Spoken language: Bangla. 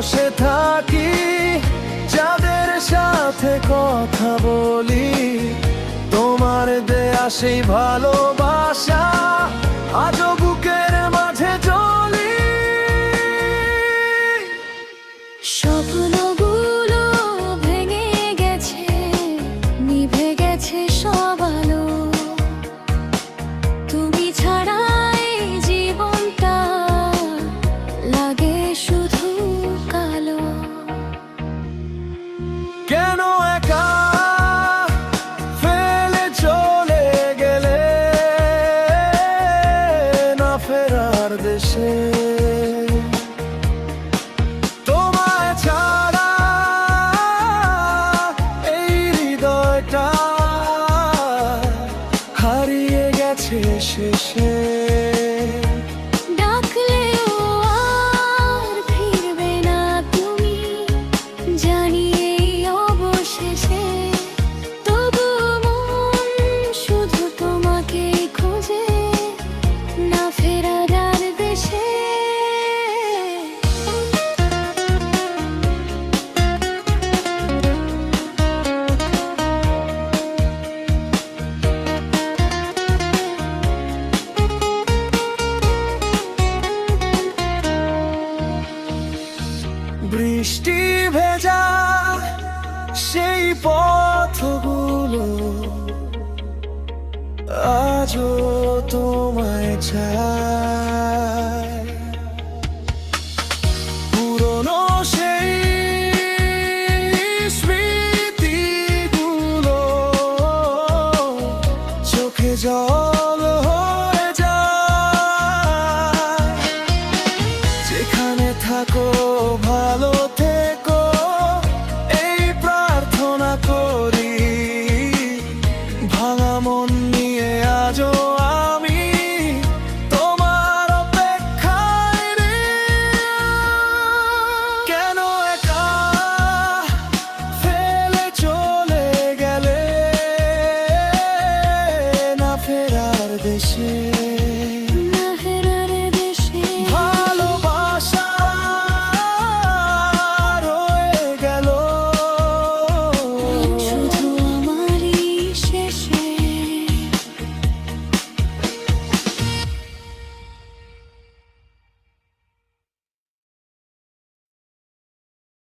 বসে থাকি, যাদের সাথে কথা বলি, তোমার দেয়া সেই ভালোবাসা আজও বুকের মাঝে জ্বলি। স্বপ্নগুলো ভেঙে গেছে, নিভে গেছে সব আলো, তুমি ছাড়া এই জীবনটা লাগে শুধু কালো। কেন একা ফেলে চলে গেলে না ফেরার দেশে? তোমায় ছাড়া এই হৃদয়টা হারিয়ে গেছে শেষে। ডাকলেও আর ফিরবে না তুমি, জানি এই অবশেষে। তবু মন শুধু তোমাকেই খোঁজে, না ফেরার আর দেশে। বৃষ্টি ভেজা সেই পথগুলো আজও তোমায় চায়। পুরনো সেই স্মৃতিগুলো চোখে জল হয়ে যায়। যেখানে থাকো ভালো থেকো, এই প্রার্থনা করি। ভাঙা মন নিয়ে আজও আমি তোমার অপেক্ষায় রে। কেন একা ফেলে চলে গেলে না ফেরার দেশে?